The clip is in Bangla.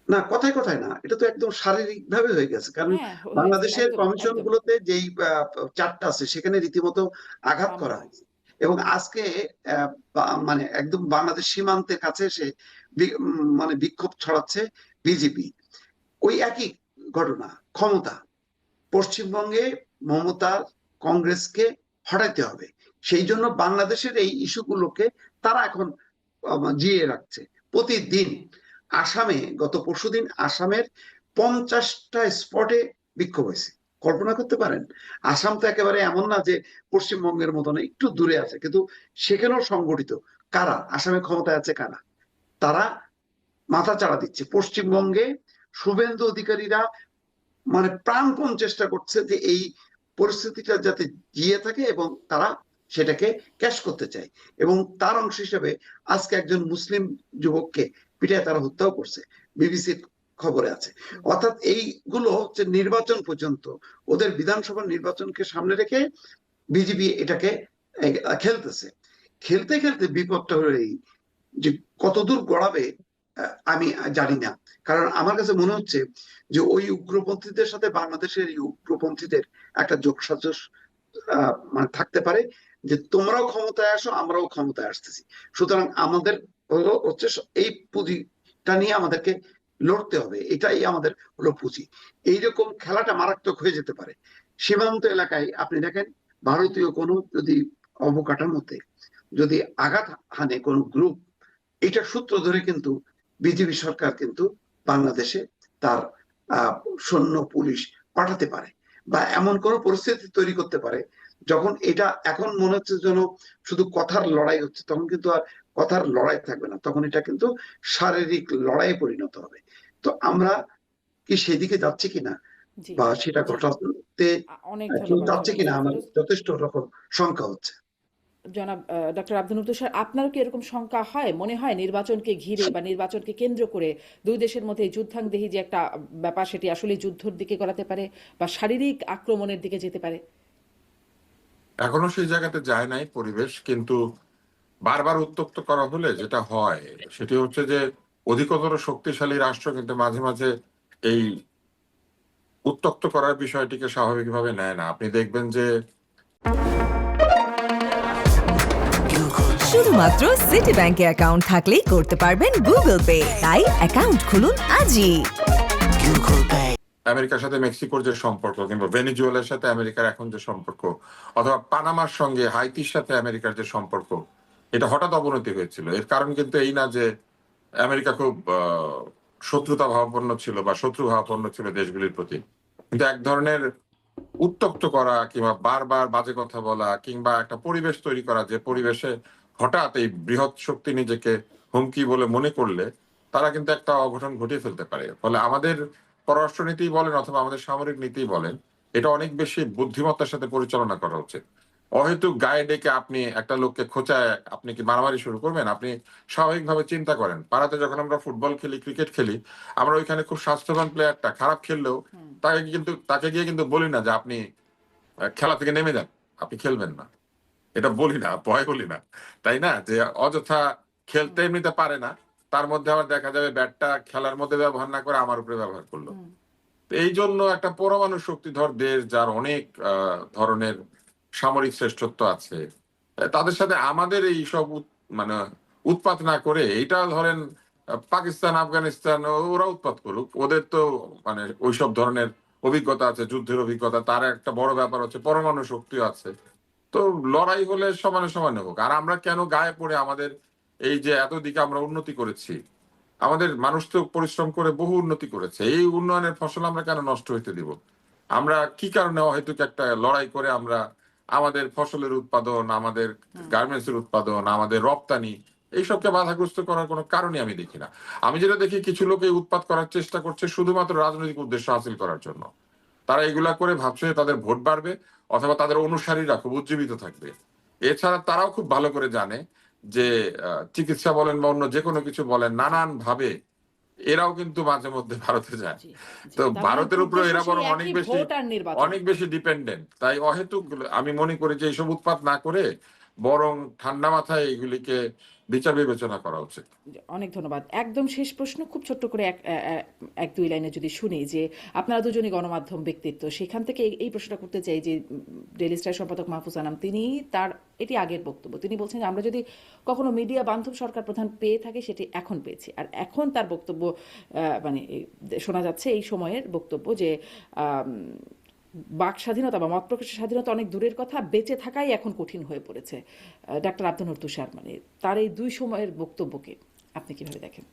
না, কথায় কথায় না, এটা তো একদম শারীরিক ভাবে হয়ে গেছে। কারণ হ্যাঁ, হয়েছে। বাংলাদেশের একদম, কমিশন একদম। গুলোতে যেই চারটা আছে সেখানে রীতিমতো আঘাত করা হামলা। হয়েছে। এবং আজকে মানে একদম বাংলাদেশ সীমান্তের কাছে এসে মানে বিক্ষোভ ছড়াচ্ছে বিজেপি। ওই একই ঘটনা, ক্ষমতা। পশ্চিমবঙ্গে মমতা কংগ্রেসকে হটাইতে হবে। সেই জন্য বাংলাদেশের এই ইস্যুগুলোকে তারা এখন জিয়ে রাখছে প্রতিদিন। আসামে গত পরশুদিন আসামের 50টা স্পটে বিক্ষোভ হয়েছে। কল্পনা করতে পারেন? আসাম তো একেবারে এমন না যে পশ্চিমবঙ্গের মতন একটু দূরে আছে, কিন্তু সেখানেও সংগঠিত। কারা আসামে ক্ষমতায় আছে? কারা? তারা মাথা চাড়া দিচ্ছে। পশ্চিমবঙ্গে শুভেন্দু অধিকারীরা মানে প্রাণপণ চেষ্টা করছে যে এই পরিস্থিতিটা যাতে জিয়ে থাকে এবং তারা সেটাকে ক্যাশ করতে চায়। এবং তার অংশ হিসেবে আজকে একজন মুসলিম যুবককে পিটায় তারা হত্যাও করছে, বিবিসির খবরে আছে। অর্থাৎ এইগুলো হচ্ছে নির্বাচন পর্যন্ত, ওদের বিধানসভা নির্বাচনকে সামনে রেখে বিজেপি এটাকে খেলতেছে। খেলতে খেলতে বিপদটা হলো এই যে কতদূর গড়াবে আমি জানি না। কারণ আমার কাছে মনে হচ্ছে যে ওই উগ্রপন্থীদের সাথে বাংলাদেশের এই উগ্রপন্থীদের একটা যোগসাজশ মানে থাকতে পারে, যে তোমরাও ক্ষমতায় আসো, আমরাও ক্ষমতায় আসতেছি, সুতরাং আমাদের হচ্ছে এই পুঁজিটা নিয়ে আমাদেরকে লড়তে হবে, এটাই আমাদের হলো পুঁজি। এইরকম খেলাটা মারাত্মক হয়ে যেতে পারে। সীমান্ত এলাকায় আপনি দেখেন, ভারতীয় কোনো যদি অবকাঠামোতে যদি আঘাত হানে কোন গ্রুপ, এটার সূত্র ধরে কিন্তু বিজেপি সরকার কিন্তু বাংলাদেশে তার আহ সৈন্য পুলিশ পাঠাতে পারে, বা এমন কোন পরিস্থিতি তৈরি করতে পারে যখন এটা এখন মনে হচ্ছে যেন শুধু কথার লড়াই হচ্ছে, তখন কিন্তু আর কথার লড়াই থাকবে না, তখন এটা কিন্তু শারীরিক লড়াইয়ে পরিণত হবে। তো আমরা কি সেদিকে যাচ্ছি কিনা, জি, বা সেটা জি। ঘটাতে অনেক কেউ ধন্যবাদ চাচ্ছে জনাব কিনা, আমার সারফারুজ। যথেষ্ট রকম শঙ্কা হচ্ছে। জনাব ডক্টর আব্দুল মুক্ত স্যার, আপনারও কি এরকম শঙ্কা হয়? মনে হয় নির্বাচনকে ঘিরে বা নির্বাচনকে কেন্দ্র করে ২ দেশের মধ্যে এই যুদ্ধাংদেহী যে একটা ব্যাপার, সেটি আসলে যুদ্ধর দিকে গড়াতে পারে বা শারীরিক আক্রমণের দিকে যেতে পারে? এখনো সেই জায়গাতে যায় নাই পরিবেশ, কিন্তু বারবার উত্তপ্ত করা হলে যেটা হয় সেটি হচ্ছে যে অধিকতর শক্তিশালী রাষ্ট্র কিন্তু মাঝে মাঝে এই উত্তপ্ত করার বিষয়টিকে স্বাভাবিকভাবে নেয় না। আপনি দেখবেন যে শুধুমাত্র সিটি ব্যাংকে অ্যাকাউন্ট থাকলেই করতে পারবেন গুগল পে। তাই অ্যাকাউন্ট খুলুন আজই। আমেরিকার সাথে মেক্সিকোর যে সম্পর্ক, কিংবা ভেনিজুয়েলার সাথে আমেরিকার এখন যে সম্পর্ক, অথবা পানামার সঙ্গে হাইতির সাথে আমেরিকার যে সম্পর্ক, এটা হঠাৎ অবনতি হয়েছিল। এর কারণ কিন্তু এই না যে আমেরিকা খুব শত্রুতা ভাবাপন্ন ছিল বা শত্রু ভাবাপন্ন ছিল দেশগুলির প্রতি, কিন্তু এক ধরনের উত্তপ্ত করা কিংবা বারবার বাজে কথা বলা কিংবা একটা পরিবেশ তৈরি করা, যে পরিবেশে হঠাৎ এই বৃহৎ শক্তি নিজেকে হুমকি বলে মনে করলে তারা কিন্তু একটা অঘটন ঘটিয়ে ফেলতে পারে। ফলে আমাদের পররাষ্ট্রনীতি বলেন অথবা আমাদের সামরিক নীতি বলেন, এটা অনেক বেশি বুদ্ধিমত্তার সাথে পরিচালনা করা উচিত। অহেতুক গায়ে ডেকে আপনি একটা লোককে খোঁচায় আপনি কি মারামারি শুরু করবেন? আপনি স্বাভাবিকভাবে চিন্তা করেন, পাড়াতে যখন আমরা ফুটবল খেলি, ক্রিকেট খেলি, আমরা ওইখানে খুব স্বাস্থ্যবান প্লেয়ারটা খারাপ খেললেও তাকে গিয়ে কিন্তু বলি না যে আপনি খেলা থেকে নেমে যান, আপনি খেলবেন না। এটা বলি না, ভয় বলি না, তাই না? যে অযথা খেলতে এমনিতে পারে না, তার মধ্যে আবার দেখা যাবে ব্যাটটা খেলার মধ্যে ব্যবহার না করে আমার উপরে ব্যবহার করলো। তো এই জন্য একটা পরমাণু শক্তিধর দেশ, যার অনেক ধরনের সামরিক শ্রেষ্ঠত্ব আছে, তাদের সাথে আমাদের এই সব মানে উৎপাত না করে, এটা ধরেন পাকিস্তান, আফগানিস্তান ওরা উৎপাত করুক, ওদের তো মানে ওইসব ধরনের অভিজ্ঞতা আছে, যুদ্ধের অভিজ্ঞতা। তার একটা বড় ব্যাপার হচ্ছে পরমাণু শক্তিও আছে। তো লড়াই হলে সমানে সমানে হোক। আর আমরা কেন গায়ে পড়ে আমাদের এই যে এত দিকে আমরা উন্নতি করেছি, আমাদের মানুষ তো পরিশ্রম করে বহু উন্নতি করেছে, এই উন্নয়নের ফসল আমরা কেন নষ্ট হইতে দিব? আমরা কি কারণে হয়তো একটা লড়াই করে আমরা আমাদের ফসলের উৎপাদন, আমাদের গার্মেন্টস এর উৎপাদন, আমাদের রপ্তানি, এইসবকে বাধাগ্রস্ত করার কোনো কারণই আমি দেখি না। আমি যেটা দেখি, কিছু লোক এই উৎপাদ করার চেষ্টা করছে শুধুমাত্র রাজনৈতিক উদ্দেশ্য হাসিল করার জন্য। তারা এগুলা করে ভাবছে তাদের ভোট বাড়বে অথবা তাদের অনুসারীরা খুব উজ্জীবিত থাকবে। এছাড়া তারাও খুব ভালো করে জানে যে চিকিৎসা বলেন বা অন্য যে কোনো কিছু বলেন, জি, নানান ভাবে এরাও কিন্তু মাঝে মধ্যে ভারতে যায়। জি, জি। তো তার মানে ভারতের উপরে উদ্দেশ্য এরা সেই বরং অনেক একই, বেশি ভোট আর নির্বাচন। অনেক বেশি ডিপেন্ডেন্ট। তাই অহেতুক আমি মনে করি যে এইসব উৎপাত না করে বরং ঠান্ডা মাথায় এগুলিকে বিচার বিবেচনা করা উচিত। অনেক ধন্যবাদ। একদম শেষ প্রশ্ন, খুব ছোট্ট করে এক দুই লাইনে যদি শুনি যে আপনারা দুজনই গণমাধ্যম ব্যক্তিত্ব, সেখান থেকে এই প্রশ্নটা করতে চাই যে ডেইলি স্টার সম্পাদক মাহফুজ আনাম, তিনি তার এটি আগের বক্তব্য, তিনি বলছেন যে আমরা যদি কখনো মিডিয়া বান্ধব সরকার প্রধান পেয়ে থাকি সেটি এখন পেয়েছি। আর এখন তার বক্তব্য মানে শোনা যাচ্ছে এই সময়ের বক্তব্য যে বাক স্বাধীনতা বা মত প্রকাশের স্বাধীনতা অনেক দূরের কথা, বেঁচে থাকাই এখন কঠিন হয়ে পড়েছে। ডাক্তার আব্দুল নূর তুষার, মানে তার এই দুই সময়ের বক্তব্যকে আপনি কিভাবে দেখেন?